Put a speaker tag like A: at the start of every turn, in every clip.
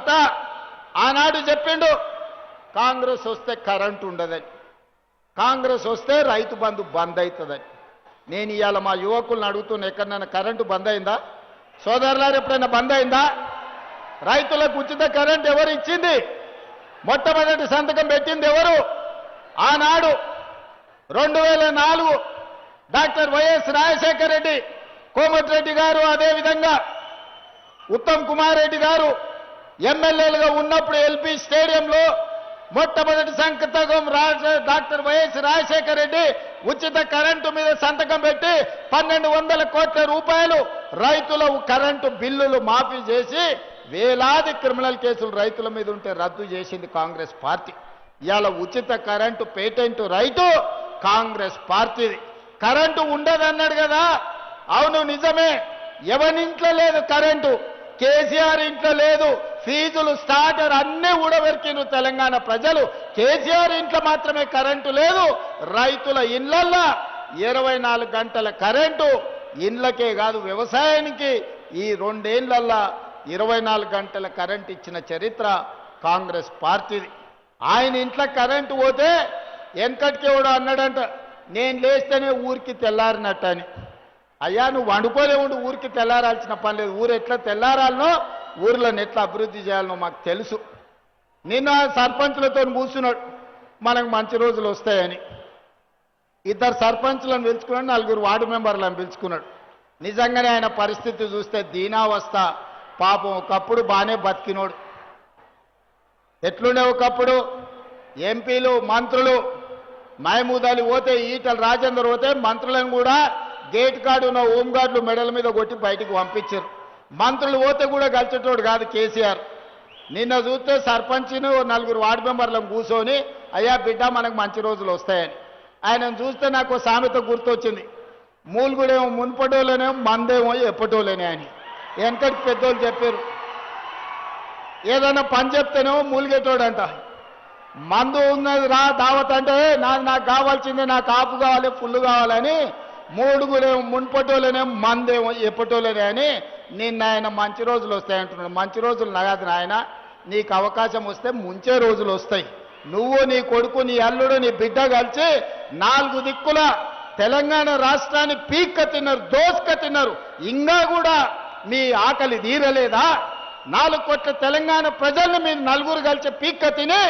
A: భర్త ఆనాడు చెప్పిండు కాంగ్రెస్ వస్తే కరెంట్ ఉండదని, కాంగ్రెస్ వస్తే రైతు బంధు బంద్ అవుతుందని. నేను ఇవాళ మా యువకులను అడుగుతున్నా, ఎక్కడైనా కరెంటు బంద్ అయిందా సోదరులారు? ఎప్పుడైనా బంద్ అయిందా? రైతులకు ఉచిత కరెంట్ ఎవరు ఇచ్చింది? మొట్టమొదటి సంతకం పెట్టింది ఎవరు? ఆనాడు 2004 డాక్టర్ వైఎస్ రాజశేఖర రెడ్డి, కోమటిరెడ్డి గారు, అదేవిధంగా ఉత్తమ్ కుమార్ రెడ్డి గారు ఎమ్మెల్యేలుగా ఉన్నప్పుడు ఎల్బీ స్టేడియంలో మొట్టమొదటి సంతకం డాక్టర్ వైఎస్ రాజశేఖర రెడ్డి ఉచిత కరెంటు మీద సంతకం పెట్టి 1200 కోట్ల రూపాయలు రైతుల కరెంటు బిల్లులు మాఫీ చేసి వేలాది క్రిమినల్ కేసులు రైతుల మీద ఉంటే రద్దు చేసింది కాంగ్రెస్ పార్టీ. ఇవాళ ఉచిత కరెంటు పేటెంట్ రైతు కాంగ్రెస్ పార్టీది. కరెంటు ఉండదన్నాడు కదా, అవును నిజమే. ఎవరింట్లో లేదు కరెంటు, కేసీఆర్ ఇంట్లో లేదు. ఫీజులు స్టార్టర్ అన్నీ ఊడబెరికిను తెలంగాణ ప్రజలు. కేసీఆర్ ఇంట్లో మాత్రమే కరెంటు లేదు. రైతుల ఇళ్లల్లో 24 గంటల కరెంటు, ఇండ్లకే కాదు వ్యవసాయానికి ఈ 2 ఏళ్లల్లో 24 గంటల కరెంటు ఇచ్చిన చరిత్ర కాంగ్రెస్ పార్టీది. ఆయన ఇంట్లో కరెంటు పోతే వెనకటికి ఎవడో అన్నాడంట, నేను లేస్తేనే ఊరికి తెల్లారినట్టని. అయ్యా నువ్వు వండుకోలే ఉండి ఊరికి తెల్లారాల్సిన పని లేదు. ఊరు ఎట్లా తెల్లారాలనో, ఊర్లను ఎట్లా అభివృద్ధి చేయాలనో మాకు తెలుసు. నిన్న సర్పంచులతో కూర్చున్నాడు, మనకు మంచి రోజులు వస్తాయని. 2 సర్పంచులను పిలుచుకున్నాడు, 4 వార్డు మెంబర్లను పిలుచుకున్నాడు. నిజంగానే ఆయన పరిస్థితి చూస్తే దీనావస్థ. పాపం ఒకప్పుడు బాగానే బతికినోడు. ఎట్లుండే ఒకప్పుడు ఎంపీలు మంత్రులు మహమూద్ అలీ పోతే, ఈటల రాజేందర్ పోతే మంత్రులను కూడా గేట్ కాడు ఉన్న హోంగార్డులు మెడల మీద కొట్టి బయటికి పంపించారు. మంత్రులు పోతే కూడా గలిచేటోడు కాదు కేసీఆర్. నిన్న చూస్తే సర్పంచ్ను 4 వార్డు మెంబర్లను కూర్చొని, అయ్యా బిడ్డ మనకు మంచి రోజులు వస్తాయని. ఆయనను చూస్తే నాకు సామెత గుర్తొచ్చింది, మూలుగుడేమో మున్పటోలేనేమో మందేమో ఎప్పటోలేనే అని. వెనకటి పెద్దోళ్ళు చెప్పారు, ఏదైనా పని చెప్తేనేమో మూలిగేటోడంట. మందు ఉన్నది రా దావత్ అంటే నాకు కావాల్సిందే, నాకు ఆపు కావాలి, ఫుల్ కావాలని. మూడుగురేమో మున్పటోలేనే మందేమో ఎప్పటోలేనే అని. నిన్న ఆయన మంచి రోజులు వస్తాయంటున్నాడు. మంచి రోజులు నగదు నాయన, నీకు అవకాశం వస్తే ముంచే రోజులు వస్తాయి. నువ్వు, నీ కొడుకు, నీ అల్లుడు, నీ బిడ్డ కలిసి 4 దిక్కుల తెలంగాణ రాష్ట్రాన్ని పీక్క తిన్నారు, దోసుక తిన్నారు. ఇంకా కూడా మీ ఆకలి తీరలేదా? 4 కోట్ల తెలంగాణ ప్రజల్ని మీరు 4 కలిసి పీక్క తిని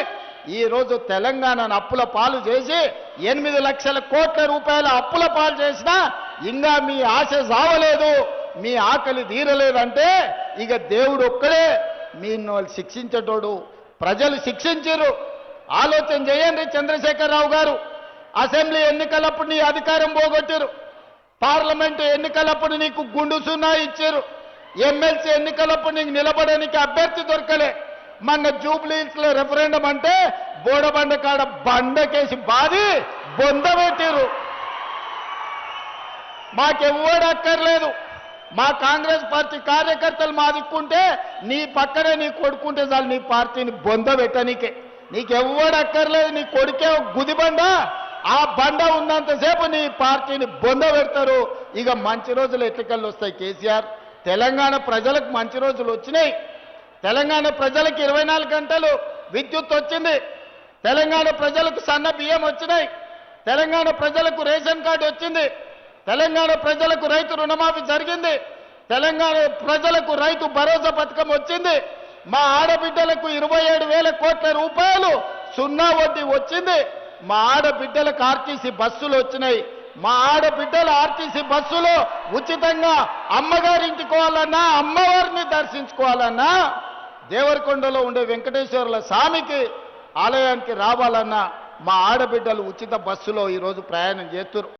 A: ఈరోజు తెలంగాణను అప్పుల పాలు చేసి 8 లక్షల కోట్ల రూపాయల అప్పుల పాలు చేసినా ఇంకా మీ ఆశ సావలేదు, మీ ఆకలి తీరలేదంటే ఇక దేవుడు ఒక్కడే మీ శిక్షించేటోడు. ప్రజలు శిక్షించారు. ఆలోచన చేయండి చంద్రశేఖరరావు గారు. అసెంబ్లీ ఎన్నికలప్పుడు నీ అధికారం పోగొట్టారు. పార్లమెంటు ఎన్నికలప్పుడు నీకు గుండు సున్నా ఇచ్చారు. ఎమ్మెల్సీ ఎన్నికలప్పుడు నీకు నిలబడడానికి అభ్యర్థి దొరకలే. మొన్న జూబ్లీహిల్స్లో రెఫరెండం అంటే బోడబండ కాడ బండకేసి బాది బొంద పెట్టారు. మాకెవ్వడు అక్కర్లేదు. మా కాంగ్రెస్ పార్టీ కార్యకర్తలు మా దిక్కుంటే నీ పక్కనే నీ కొడుకుంటే చాలు నీ పార్టీని బొంద పెట్టనీకే. నీకెవ్వడు అక్కర్లేదు. నీ కొడుకే గుదిబండ, ఆ బండ ఉన్నంతసేపు నీ పార్టీని బొంద పెడతారు. ఇక మంచి రోజులు ఎట్లకల్లు వస్తాయి కేసీఆర్. తెలంగాణ ప్రజలకు మంచి రోజులు వచ్చినాయి. తెలంగాణ ప్రజలకు 24 గంటలు విద్యుత్ వచ్చింది. తెలంగాణ ప్రజలకు సన్న బియ్యం వచ్చినాయి. తెలంగాణ ప్రజలకు రేషన్ కార్డు వచ్చింది. తెలంగాణ ప్రజలకు రైతు రుణమాఫీ జరిగింది. తెలంగాణ ప్రజలకు రైతు భరోసా పథకం వచ్చింది. మా ఆడబిడ్డలకు 27,000 కోట్ల రూపాయలు సున్నా వడ్డీ వచ్చింది. మా ఆడబిడ్డలకు ఆర్టీసీ బస్సులు వచ్చినాయి. మా ఆడబిడ్డల ఆర్టీసీ బస్సులో ఉచితంగా అమ్మగారింటికి పోవాలన్నా, అమ్మవారిని దర్శించుకోవాలన్నా, దేవరకొండలో ఉండే వెంకటేశ్వర్ల స్వామికి ఆలయానికి రావాలన్నా మా ఆడబిడ్డలు ఉచిత బస్సులో ఈరోజు ప్రయాణం చేస్తున్నారు.